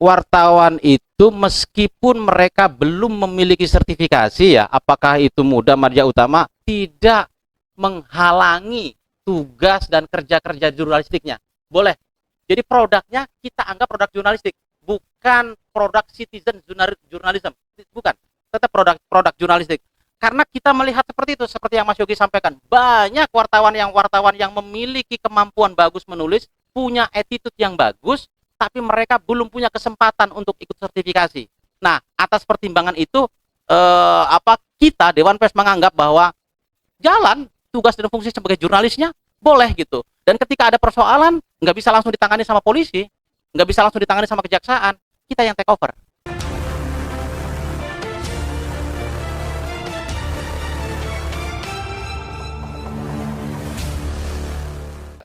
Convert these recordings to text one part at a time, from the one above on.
wartawan itu meskipun mereka belum memiliki sertifikasi ya, apakah itu Muda, Media Utama, tidak menghalangi tugas dan kerja-kerja jurnalistiknya. Boleh. Jadi produknya kita anggap produk jurnalistik, bukan produk citizen journalism, bukan. Tetap produk jurnalistik. Karena kita melihat seperti itu, seperti yang Mas Yogi sampaikan, banyak wartawan yang memiliki kemampuan bagus menulis, punya attitude yang bagus, tapi mereka belum punya kesempatan untuk ikut sertifikasi. Nah, atas pertimbangan itu kita Dewan Pers menganggap bahwa jalan tugas dan fungsi sebagai jurnalisnya boleh gitu. Dan ketika ada persoalan, nggak bisa langsung ditangani sama polisi, nggak bisa langsung ditangani sama kejaksaan, kita yang take over.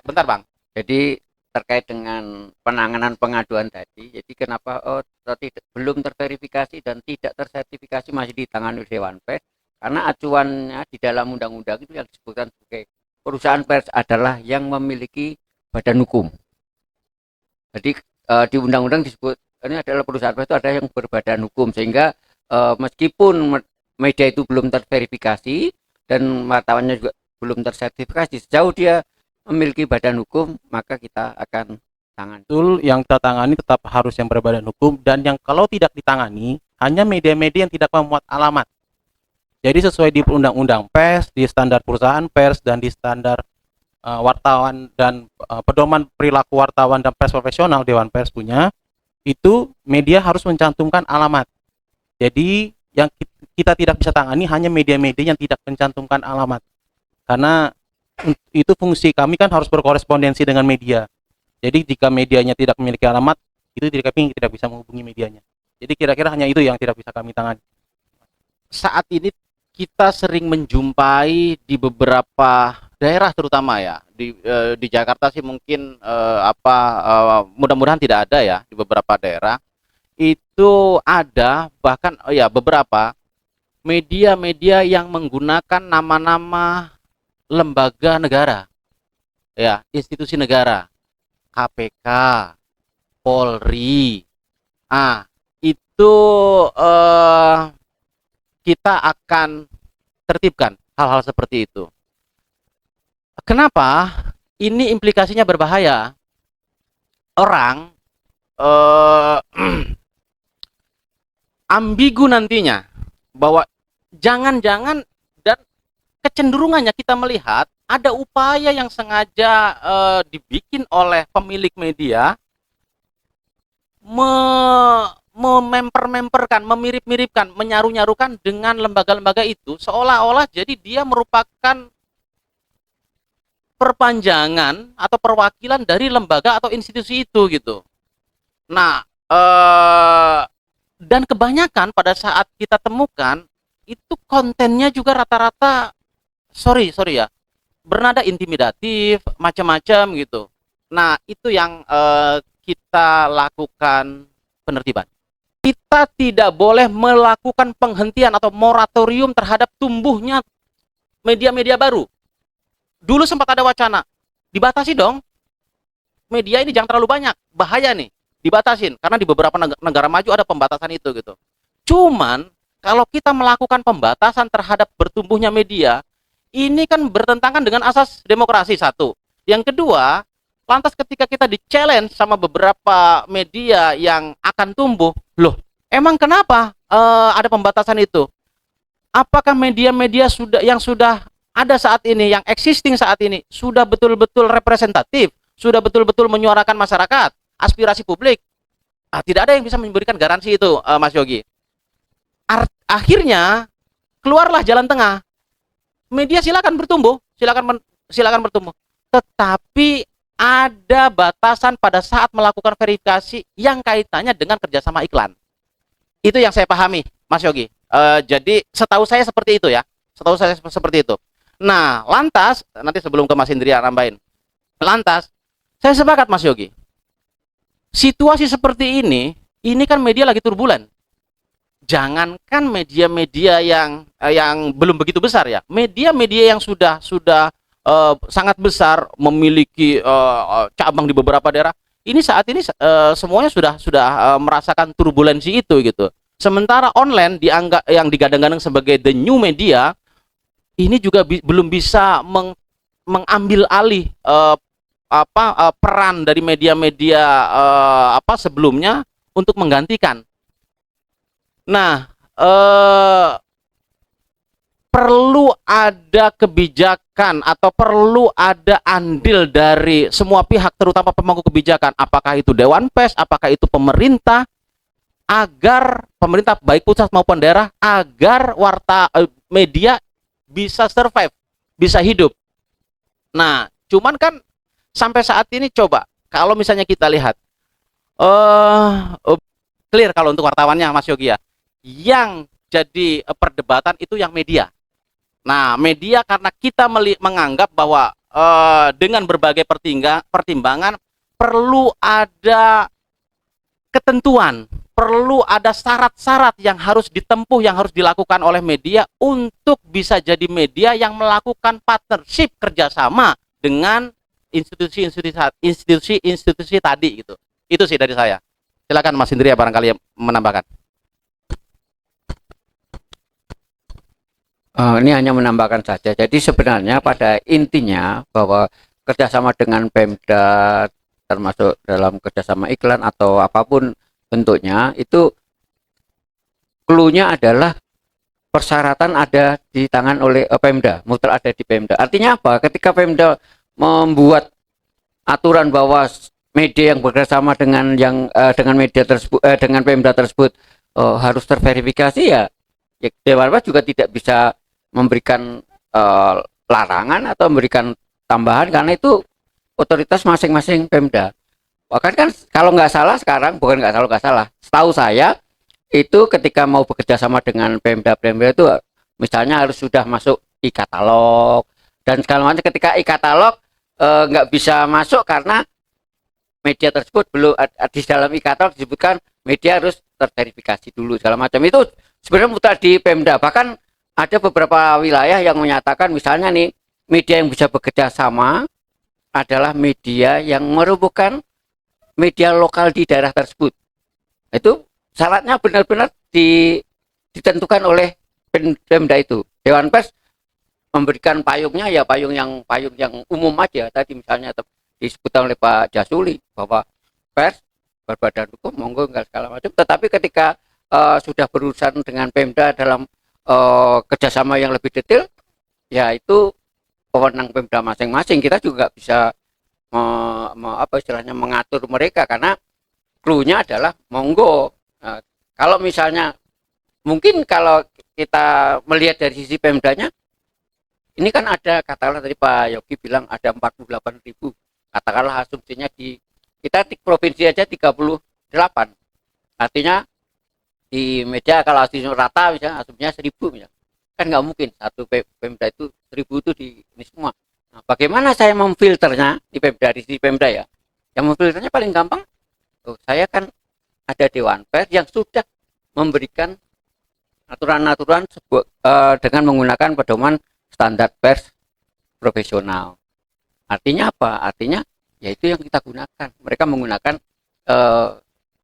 Bentar Bang. Jadi terkait dengan penanganan pengaduan tadi, jadi kenapa belum terverifikasi dan tidak tersertifikasi masih ditangani Dewan Pers? Karena acuannya di dalam undang-undang itu yang disebutkan sebagai perusahaan pers adalah yang memiliki badan hukum. Jadi di undang-undang disebut ini adalah perusahaan pers itu ada yang berbadan hukum, sehingga meskipun media itu belum terverifikasi dan wartawannya juga belum tersertifikasi, sejauh dia memiliki badan hukum maka kita akan tangan. Betul, yang kita tangani tetap harus yang berbadan hukum, dan yang kalau tidak ditangani hanya media-media yang tidak memuat alamat. Jadi sesuai di undang-undang pers, di standar perusahaan pers, dan di standar wartawan dan pedoman perilaku wartawan dan pers profesional Dewan Pers punya, itu media harus mencantumkan alamat. Jadi yang kita tidak bisa tangani hanya media-media yang tidak mencantumkan alamat. Karena itu fungsi kami kan harus berkorespondensi dengan media. Jadi jika medianya tidak memiliki alamat, itu kami tidak bisa menghubungi medianya. Jadi kira-kira hanya itu yang tidak bisa kami tangani. Saat ini kita sering menjumpai di beberapa daerah, terutama ya di Jakarta sih mungkin mudah-mudahan tidak ada ya, di beberapa daerah itu ada bahkan beberapa media-media yang menggunakan nama-nama lembaga negara, ya, institusi negara, KPK, Polri. Itu kita akan tertibkan hal-hal seperti itu. Kenapa? Ini implikasinya berbahaya. Orang ambigu nantinya bahwa jangan-jangan, dan kecenderungannya kita melihat ada upaya yang sengaja dibikin oleh pemilik media mememper-memperkan, memirip-miripkan, menyaru-nyarukan dengan lembaga-lembaga itu, seolah-olah jadi dia merupakan perpanjangan atau perwakilan dari lembaga atau institusi itu gitu. Nah, dan kebanyakan pada saat kita temukan itu kontennya juga rata-rata sorry ya, bernada intimidatif, macam-macam gitu. Nah, itu yang kita lakukan penertiban. Kita tidak boleh melakukan penghentian atau moratorium terhadap tumbuhnya media-media baru. Dulu sempat ada wacana, dibatasi dong. Media ini jangan terlalu banyak, bahaya nih, dibatasin. Karena di beberapa negara maju ada pembatasan itu gitu. Cuman, kalau kita melakukan pembatasan terhadap bertumbuhnya media, ini kan bertentangan dengan asas demokrasi, satu. Yang kedua, lantas ketika kita di-challenge sama beberapa media yang akan tumbuh, loh, emang kenapa ada pembatasan itu? Apakah media-media yang sudah ada saat ini, yang existing saat ini, sudah betul-betul representatif, sudah betul-betul menyuarakan masyarakat, aspirasi publik? Tidak ada yang bisa memberikan garansi itu, Mas Yogi. Akhirnya, keluarlah jalan tengah. Media silakan bertumbuh, silakan bertumbuh. Tetapi ada batasan pada saat melakukan verifikasi yang kaitannya dengan kerjasama iklan. Itu yang saya pahami, Mas Yogi. Jadi setahu saya seperti itu ya. Setahu saya seperti itu. Nah, lantas, nanti sebelum ke Mas Indria nambahin. Lantas, saya sepakat Mas Yogi. Situasi seperti ini kan media lagi turbulen. Jangankan media-media yang belum begitu besar ya. Media-media yang sudah sangat besar, memiliki cabang di beberapa daerah, Ini saat ini semuanya sudah merasakan turbulensi itu gitu. Sementara online dianggap yang digadang-gadang sebagai the new media ini juga belum bisa mengambil alih peran dari media-media sebelumnya untuk menggantikan. Nah, perlu ada kebijakan atau perlu ada andil dari semua pihak, terutama pemangku kebijakan, apakah itu Dewan Pers, apakah itu pemerintah, agar pemerintah baik pusat maupun daerah, agar media bisa survive, bisa hidup. Nah, cuman kan sampai saat ini coba kalau misalnya kita lihat clear kalau untuk wartawannya Mas Yogi ya, yang jadi perdebatan itu yang media. Nah, media karena kita menganggap bahwa dengan berbagai pertimbangan perlu ada ketentuan, perlu ada syarat-syarat yang harus ditempuh, yang harus dilakukan oleh media untuk bisa jadi media yang melakukan partnership kerjasama dengan institusi tadi gitu. Itu sih dari saya. Silakan Mas Indria barangkali menambahkan. Ini hanya menambahkan saja. Jadi sebenarnya pada intinya bahwa kerjasama dengan Pemda, termasuk dalam kerjasama iklan atau apapun bentuknya, itu clue-nya adalah persyaratan ada di tangan oleh Pemda, mutlak ada di Pemda. Artinya apa? Ketika Pemda membuat aturan bahwa media yang bekerjasama dengan dengan media tersebut, dengan Pemda tersebut harus terverifikasi, ya Dewan Pers juga tidak bisa memberikan larangan atau memberikan tambahan karena itu otoritas masing-masing Pemda. Bahkan kan kalau nggak salah sekarang, bukan nggak salah, setahu saya itu ketika mau bekerja sama dengan Pemda itu misalnya harus sudah masuk e-katalog dan segala macam. Ketika e-katalog nggak bisa masuk karena media tersebut belum di dalam e-katalog disebutkan media harus terverifikasi dulu segala macam. Itu sebenarnya mutlak di Pemda. Bahkan ada beberapa wilayah yang menyatakan misalnya nih, media yang bisa bekerja sama adalah media yang merupakan media lokal di daerah tersebut. Itu syaratnya benar-benar ditentukan oleh Pemda itu. Dewan Pers memberikan payungnya ya payung yang umum aja. Tadi misalnya disebutkan oleh Pak Jasuli bahwa pers berbadan hukum monggo enggak segala macam. Tetapi ketika sudah berurusan dengan Pemda dalam kerjasama yang lebih detail, ya itu wewenang Pemda masing-masing. Kita juga bisa istilahnya mengatur mereka karena clue-nya adalah monggo. Nah, kalau misalnya mungkin kalau kita melihat dari sisi Pemdanya, ini kan ada katakanlah tadi Pak Yogi bilang ada 48.000, katakanlah asumsinya kita di provinsi aja 38, artinya di media kalau asumsi rata misalnya asumsinya 1.000 misalnya. Kan nggak mungkin satu Pemda itu 1.000 itu di ini semua. Nah, bagaimana saya memfilternya di Pemda, di sisi Pemda ya? Yang memfilternya paling gampang, saya kan ada Dewan Pers yang sudah memberikan aturan-aturan dengan menggunakan pedoman standar pers profesional. Artinya apa? Artinya yaitu yang kita gunakan. Mereka menggunakan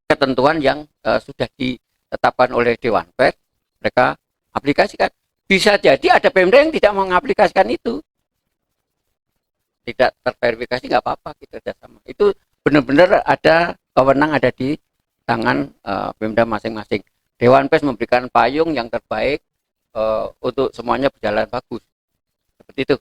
ketentuan yang sudah ditetapkan oleh Dewan Pers, mereka aplikasikan. Bisa jadi ada Pemda yang tidak mengaplikasikan itu, tidak terverifikasi, nggak apa-apa, kita kerjasama. Itu benar-benar ada wewenang ada di tangan Pemda masing-masing. Dewan Pers memberikan payung yang terbaik untuk semuanya berjalan bagus. Seperti itu.